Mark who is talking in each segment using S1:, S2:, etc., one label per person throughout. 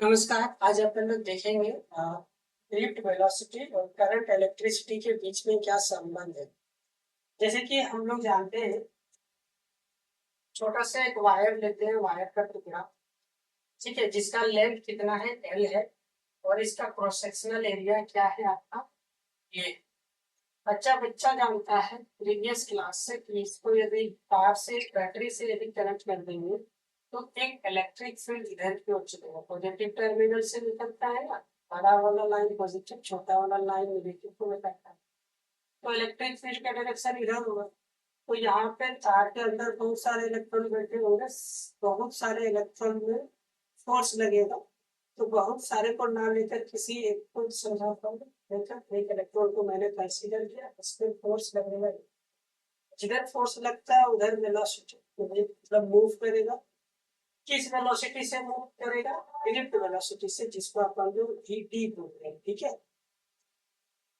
S1: नमस्कार। आज अपन लोग देखेंगे लिफ्ट वेलोसिटी और करंट इलेक्ट्रिसिटी के बीच में क्या संबंध है। जैसे कि हम लोग जानते हैं, छोटा सा एक वायर लेते हैं, वायर का टुकड़ा, ठीक है, जिसका लेंथ कितना है, एल है, और इसका क्रॉस सेक्शनल एरिया क्या है आपका, ये। बच्चा बच्चा जानता है प्रीवियस क्लास से कि इसको यदि तार से, बैटरी से यदि कनेक्ट कर देंगे तो एक इलेक्ट्रिक फील्ड इधर की ओर चलेगा। पॉजिटिव टर्मिनल से निकलता है ना, बड़ा वाला लाइन पॉजिटिव, छोटा वाला लाइन नेगेटिव को निकलता है, तो इलेक्ट्रिक फील्ड का डायरेक्शन इधर होगा। तो यहाँ पे तार के अंदर बहुत सारे इलेक्ट्रॉन बैठे होंगे, बहुत सारे इलेक्ट्रॉन में फोर्स लगेगा। तो बहुत सारे को ना लेकर किसी एक को समझाता हूँ। देखा, एक इलेक्ट्रॉन को मैंने कंसीडर किया, उसमें फोर्स लगेगा, जिधर फोर्स लगता है उधर वेलोसिटी मतलब मूव करेगा। किस वेलोसिटी से मूव करेगा? डिरेक्ट वेलोसिटी से, जिसको अपन जो वी बोलते हैं, ठीक है।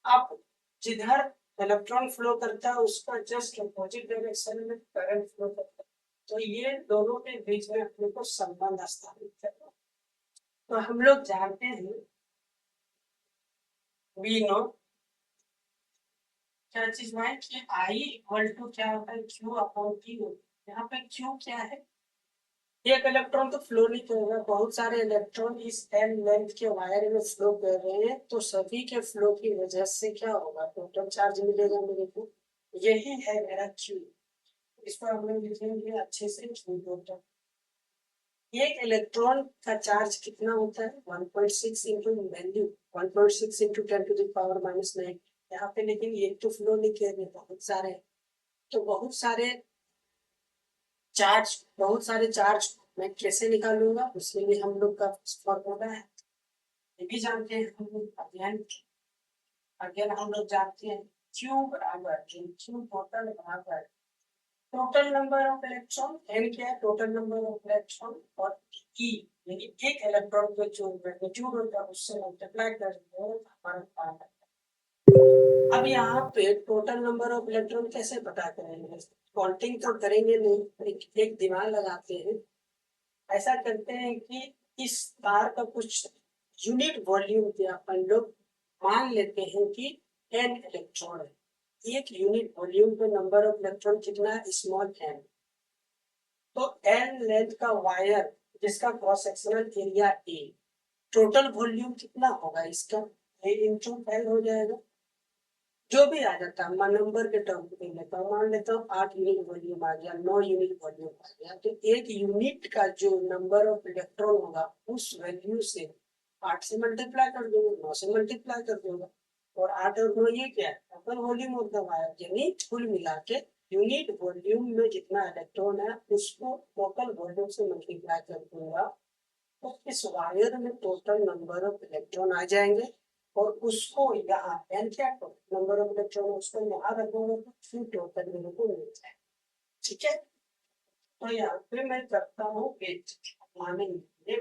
S1: अब जिधर इलेक्ट्रॉन फ्लो करता है उसका जस्ट अपोजिट डायरेक्शन में करंट फ्लो करता है, तो ये दोनों के बीच में अपने को संबंध स्थापित करना। तो हम लोग जानते हैं, वी नो क्या चीज है कि आई इक्वल टू क्या होता है, क्यू अपॉन टी। यहाँ पे क्यू क्या है? एक इलेक्ट्रॉन तो फ्लो नहीं करेगा, बहुत सारे इलेक्ट्रॉन इस एन लेंथ के वायर में फ्लो कर रहे हैं, तो सभी के फ्लो की वजह से क्या होगा, टोटल चार्ज मिलेगा मेरे को। यही है मेरा क्यू। इसको हम लोग लिखेंगे अच्छे से, क्यू टोटल। एक इलेक्ट्रॉन का चार्ज कितना होता है? 1.6 इंटू वैल्यू, 1.6 इंटू 10⁻⁹ यहाँ पे। लेकिन ये तो फ्लो नहीं कर रहे, बहुत सारे, तो बहुत सारे चार्ज मैं कैसे निकालूंगा, उसके लिए हम लोग का फॉर्मूला है, ये भी जानते हैं हम लोग। अगेन हम लोग जानते हैं क्यू बराबर क्यू टोटल बराबर total number of electron. N क्या है? Total number of electron. और ई यानी एक इलेक्ट्रॉन का जो मैग्नीट्यूड होता है उससे मल्टीप्लाई कर देंगे तो हमारा काम है। अब यहाँ पे टोटल नंबर ऑफ इलेक्ट्रॉन कैसे पता करेंगे? काउंटिंग तो करेंगे नहीं, एक दिमाग लगाते हैं। ऐसा करते हैं कि इस तार का कुछ यूनिट वॉल्यूम पे अपन लोग मान लेते हैं कि n इलेक्ट्रॉन है। एक यूनिट वॉल्यूम पे नंबर ऑफ इलेक्ट्रॉन कितना है? Small n। तो n लेंथ का वायर जिसका cross sectional area a, total volume कितना होगा इसका? a इंटू l हो जाएगा। जो भी आ जाता है, मैं नंबर के टर्म पे लेता हूँ, मान लेता हूँ 8 यूनिट वॉल्यूम आ गया, 9 यूनिट वॉल्यूम आ गया, तो एक यूनिट का जो नंबर ऑफ इलेक्ट्रॉन होगा उस वैल्यू से 8 से मल्टीप्लाई कर दूंगा, 9 से मल्टीप्लाई कर दूंगा। और 8 और 9 ये क्या है? Total volume of the wire, यानी कुल मिला के यूनिट वॉल्यूम में जितना इलेक्ट्रॉन है उसको टोटल वॉल्यूम से मल्टीप्लाई कर दूंगा, तो इस वायर में टोटल नंबर ऑफ इलेक्ट्रॉन आ जाएंगे। और उसको यहाँ एन क्या नंबर ऑफ इलेक्ट्रॉन, उसको यहाँ रखूंगा तो फिर टोटल मेरे को मिल जाए। ठीक है, तो यहाँ पे मैं करता हूँ मानेंगे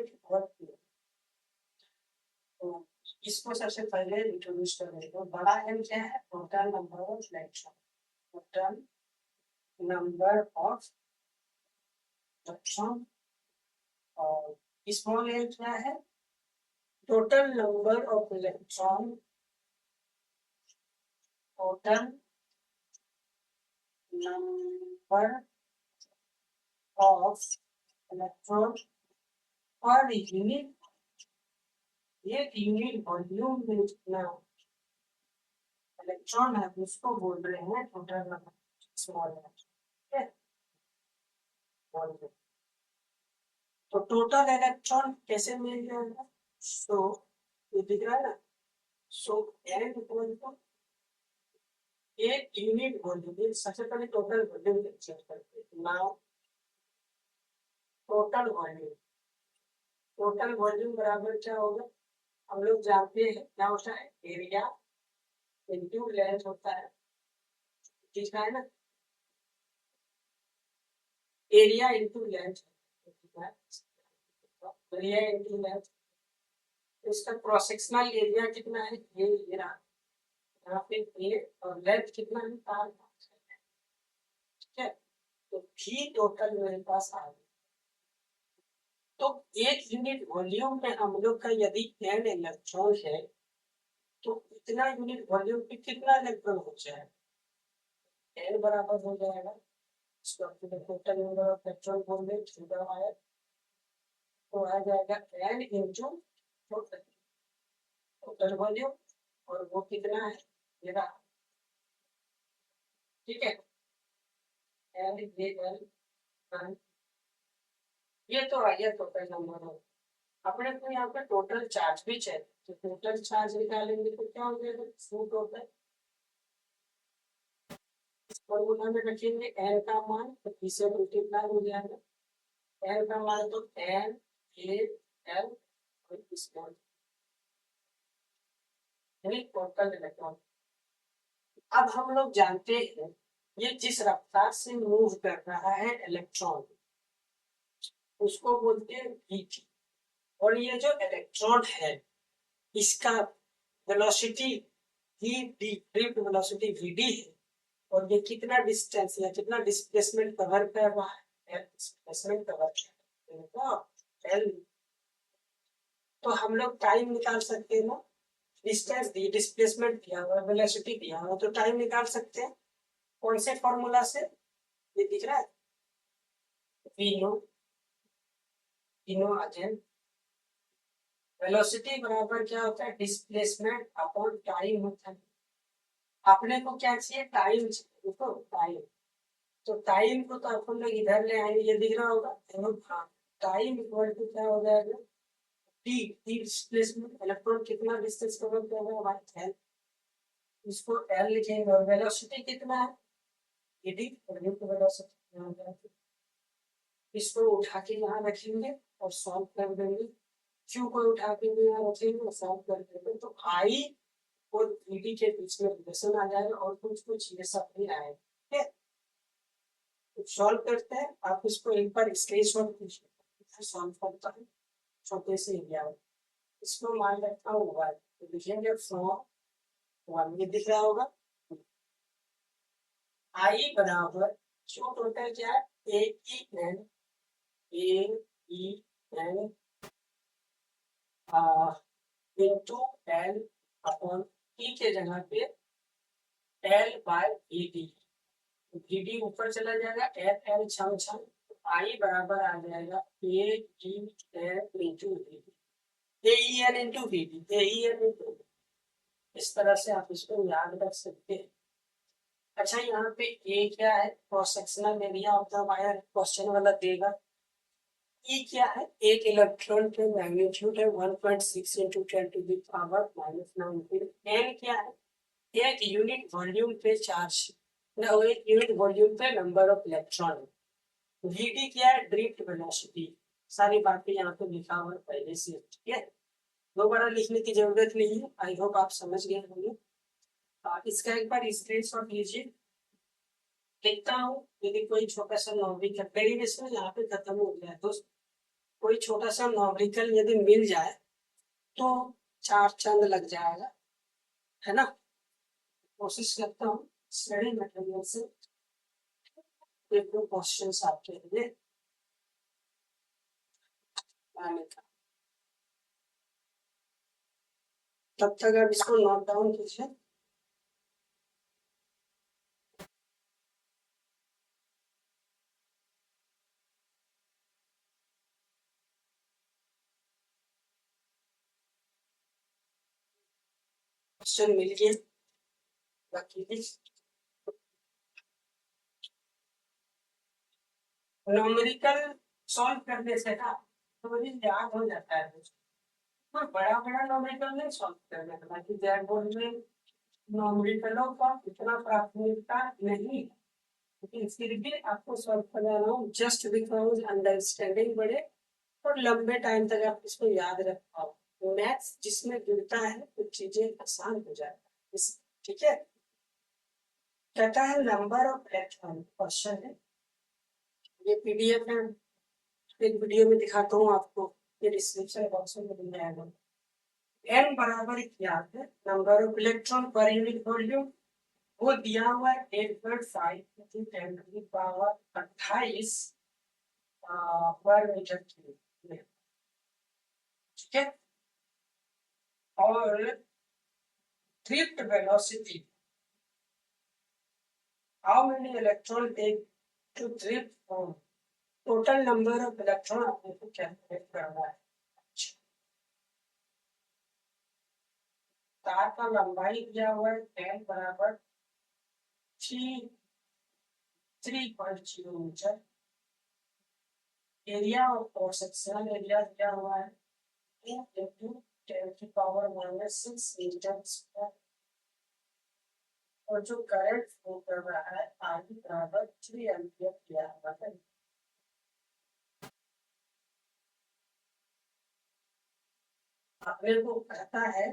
S1: तो इसको सबसे पहले इंट्रोड्यूस करेंगे। तो बड़ा एन क्या है? Total number of electron, total number of electron. और स्मॉल एन क्या है? Total number of electron, total number of electron per unit, एक यूनिट वॉल्यूम में जितना इलेक्ट्रॉन है उसको बोल रहे हैं टोटल नंबर, स्मॉल है। तो टोटल इलेक्ट्रॉन कैसे मिल जाएगा? सो ये दिख रहा है ना, सो एन इक्वल टू एक यूनिट वॉल्यूम। सबसे पहले टोटल वॉल्यूम चेक करते हैं। Now total volume, total volume बराबर क्या होगा? हम लोग जानते हैं क्या होता है, एरिया इंटू लेंथ होता है, ठीक है ना। Area into length, area into length. इसका क्रॉस सेक्शनल एरिया कितना है? ये रहा, यहाँ पे ए, और लेंथ कितना है? 5। ठीक है, तो भी टोटल मेरे पास आ गया। तो एक यूनिट वॉल्यूम में हम लोग का यदि n इलेक्ट्रॉन है तो इतना यूनिट वॉल्यूम पे कितना इलेक्ट्रॉन हो जाएगा, n बराबर हो जाएगा इसको अपने टोटल नंबर ऑफ इलेक्ट्रॉन बोल दे छोटा आया तो आ जाएगा n इंटू टोटल वॉल्यूम और वो कितना है मेरा, ठीक है। n ये n ये तो आ गया टोटल नंबर ऑफ, अपने को यहाँ पे टोटल चार्ज भी चाहिए तो टोटल चार्ज निकालेंगे तो क्या हो जाएगा फू टोटल, इस फॉर्मूला में रखेंगे n का मान तो इसे मल्टीप्लाई हो जाएगा n का मान तो n a l और इस टोटल इलेक्ट्रॉन। अब हम लोग जानते हैं ये जिस रफ्तार से मूव कर रहा है इलेक्ट्रॉन उसको बोलते हैं v, और ये जो इलेक्ट्रॉन है इसका वेलोसिटी ड्रिफ्ट वेलोसिटी vd है और ये कितना डिस्टेंस या कितना डिस्प्लेसमेंट कवर कर रहा है, डिस्प्लेसमेंट कवर कर एल। तो हम लोग टाइम निकाल सकते हैं ना, डिस्टेंस दी डिस्प्लेसमेंट दिया हुआ वेलोसिटी दिया हुआ तो टाइम निकाल सकते हैं कौन से फॉर्मूला से, ये दिख रहा है वी नो अगेन वेलोसिटी बराबर क्या होता है डिस्प्लेसमेंट अपॉन टाइम होता है। अपने को क्या चाहिए टाइम चाहिए, तो टाइम, तो टाइम को तो अपन लोग इधर ले आएंगे ये दिख रहा होगा टाइम इक्वल टू क्या हो जाएगा टी डिस्प्लेसमेंट इलेक्ट्रॉन कितना डिस्टेंस कवर कर रहा है हमारे एल, इसको एल लिखेंगे और वेलोसिटी कितना है ईडी और वेलोसिटी, इसको उठा के यहाँ रखेंगे और सॉल्व कर देंगे, क्यू को उठा के यहाँ रखेंगे और सॉल्व कर देंगे तो आई और ईडी के बीच में रिलेशन आ जाएगा और कुछ ये सब भी आएगा, ठीक है। सॉल्व करते हैं, आप इसको एक बार स्क्रीनशॉट कीजिए सॉल्व करता है छोटे से एरिया में, इसको मान रखता हूँ वन तो लिखेंगे फ्रॉम वन, ये दिख रहा होगा आई बराबर जो टोटल क्या है A E N into L upon T के जगह पे एल बाय ई डी ऊपर चला जाएगा एल एल छम छम आई बराबर आ जाएगा A D N into V A N into V D A N into, इस तरह से आप इसको याद रख सकते हैं। अच्छा यहाँ पे ए क्या है cross sectional area of the wire question वाला देगा, ई क्या है एक इलेक्ट्रॉन के मैग्नीट्यूड है 1.6 into 10 to the power -19, N क्या है एक यूनिट वॉल्यूम पे चार्ज ना एक यूनिट वॉल्यूम पे नंबर ऑफ इलेक्ट्रॉन, वीडी क्या है ड्रिफ्ट वेलोसिटी, सारी बातें यहाँ पे लिखा हुआ है पहले से, ठीक है दोबारा लिखने की जरूरत नहीं है, आई होप आप समझ गए होंगे। इसका एक बार स्क्रीनशॉट लीजिए, देखता हूँ यदि कोई छोटा सा नॉर्मिकल डेरिवेशन यहाँ पे खत्म हो गया है दोस्त, कोई छोटा सा नॉर्मिकल यदि मिल जाए तो चार चंद लग जाएगा, है ना। कोशिश करता हूँ स्टडी मटेरियल से एक दो क्वेश्चन आपके लिए आने का, तब तक आप इसको नोट डाउन कीजिए। क्वेश्चन मिल गया, बाकी न्यूमेरिकल सॉल्व करने से ना तो मुझे याद हो जाता है, कोई बड़ा बड़ा न्यूमेरिकल नहीं सॉल्व करना है, बाकी जैक बोर्ड में न्यूमेरिकलों का इतना प्राथमिकता नहीं, लेकिन फिर भी आपको सॉल्व करना रहा हूँ जस्ट बिकॉज अंडरस्टैंडिंग बढ़े और लंबे टाइम तक आप इसको याद रख पाओ, मैथ्स जिसमें जुड़ता है तो चीजें आसान हो जाती है, ठीक है। कहता है नंबर ऑफ इलेक्ट्रॉन क्वेश्चन है, ये पीडीएफ है एक वीडियो में दिखाता हूँ आपको, ये डिस्क्रिप्शन बॉक्स में मिल जाएगा। n बराबर क्या है number of electron per unit volume, वो दिया हुआ है 8.5 × 10⁻28 पर मीटर क्यूब, ठीक है। और drift velocity, how many electron take to drift from, total number of electron आपको कैलकुलेट करना है। तार का लंबाई दिया हुआ है 10 बराबर 3.0 मीटर। Area of cross sectional area दिया हुआ है 2 into 10 की पावर -6 मीटर स्क्वायर। और जो करंट फ्लो कर रहा है आगे बराबर 3 एम्पियर दिया हुआ है। अपने को कहता है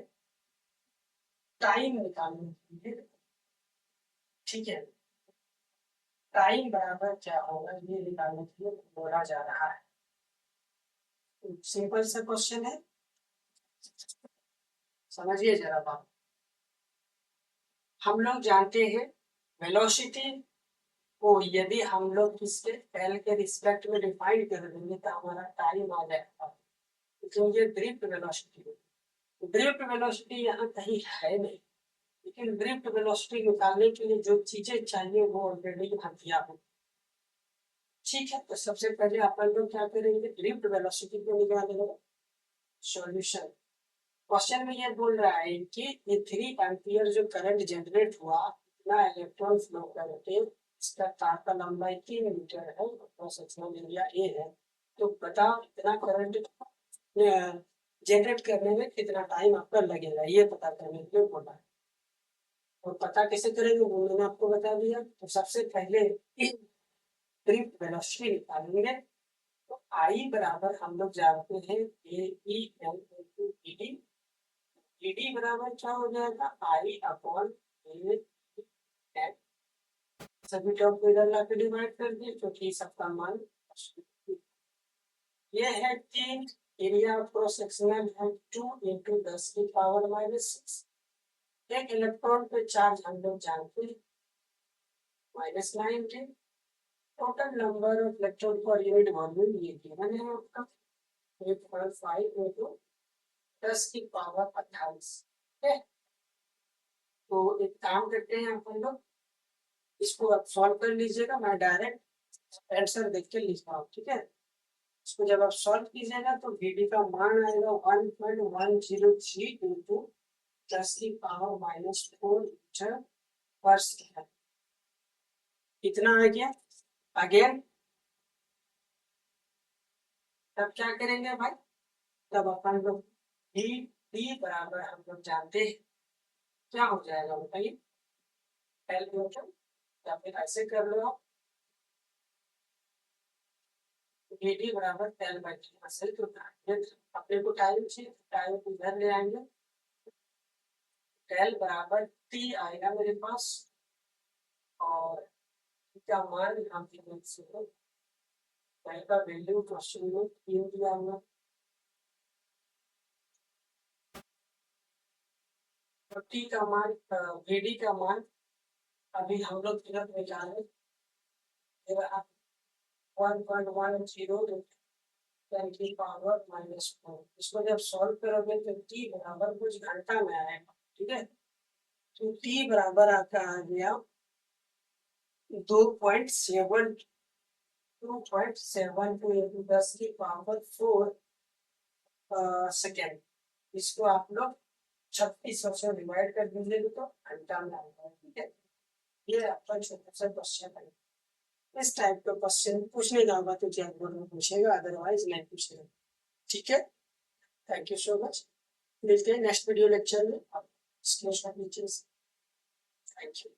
S1: टाइम निकालने के लिए, ठीक है। टाइम बराबर क्या होगा ये निकालने के लिए बोला जा रहा है। सिंपल सा क्वेश्चन है, समझिए जरा बात। हम लोग जानते हैं वेलोसिटी को यदि हम लोग किसके एल के रिस्पेक्ट में डिफाइन कर देंगे तो हमारा टाइम आ जाएगा। तो ये ड्रिफ्ट वेलोसिटी है। ड्रिफ्ट वेलोसिटी यहाँ कहीं है नहीं, लेकिन ड्रिफ्ट वेलोसिटी निकालने के लिए जो चीजें चाहिए वो ऑलरेडी यहाँ दिया है। ठीक है, तो सबसे पहले अपन लोग क्या करेंगे, ड्रिफ्ट वेलोसिटी को निकालेंगे। सॉल्यूशन, क्वेश्चन में ये बोल रहा है कि ये 3 एम्पियर जो करंट जनरेट हुआ इतना इलेक्ट्रॉन फ्लो करके इसका तार का लंबाई 3 मीटर है, क्रॉस सेक्शनल एरिया ए है। तो बताओ इतना करंट जनरेट करने में कितना टाइम आपका लगेगा, ये पता करने के लिए बोला है। और पता कैसे करेंगे वो मैंने आपको बता दिया। तो सबसे पहले ड्रिफ्ट वेलोसिटी निकालेंगे। तो आई बराबर हम लोग जानते हैं A E L into D. D बराबर क्या हो जाएगा, आई अपॉन ए एन। सभी टर्म को इधर लाके डिवाइड कर दिए क्योंकि सबका मान ये है 3। एरिया ऑफ क्रॉस सेक्शनल है 2 into 10 की पावर -6। एक इलेक्ट्रॉन पे चार्ज हम लोग जानते हैं -19। Total number of electron per unit volume ये गिवन है आपका 8.5 into 10 की पावर 28। ठीक है, तो एक काम करते हैं अपन लोग, इसको आप सॉल्व कर लीजिएगा, मैं डायरेक्ट आंसर देख के लिख रहा हूँ। ठीक है, इसको जब आप सॉल्व कीजिएगा तो वीडी का मान आएगा 1.103 into 10 की पावर -4 मीटर पर सेकंड। कितना आ गया अगेन। तब क्या करेंगे भाई, तब अपन लोग डी बराबर हम लोग जानते हैं क्या हो जाएगा बताइए, एल न्यूटन, या फिर ऐसे कर लो आप डी बराबर एल बाई टी। असल तो अपने को टाइम चाहिए, टाइम को इधर ले आएंगे, एल बराबर टी आएगा मेरे पास और क्या मान हम का वैल्यू क्वेश्चन में 3 दिया हुआ। टी का मान वीडी का मान अभी हम लोग तुरंत निकालें 1.10 10 की पावर -4। इसको जब सॉल्व करोगे तो टी बराबर कुछ घंटा में आएगा। ठीक है, तो टी बराबर आपका आ गया 2.72 into 10 की पावर 4 सेकेंड। इसको आप लोग 3600 से डिवाइड कर दीजिएगा तो घंटा में आएगा। ठीक है, ये आपका छोटा सा क्वेश्चन है। इस टाइप का क्वेश्चन पूछने जाऊंगा तो क्या बोर्ड में पूछेगा, अदरवाइज नहीं पूछेगा। ठीक है, थैंक यू सो मच, मिलते हैं नेक्स्ट वीडियो लेक्चर में। स्क्रीनशॉट लीजिए। Thank you.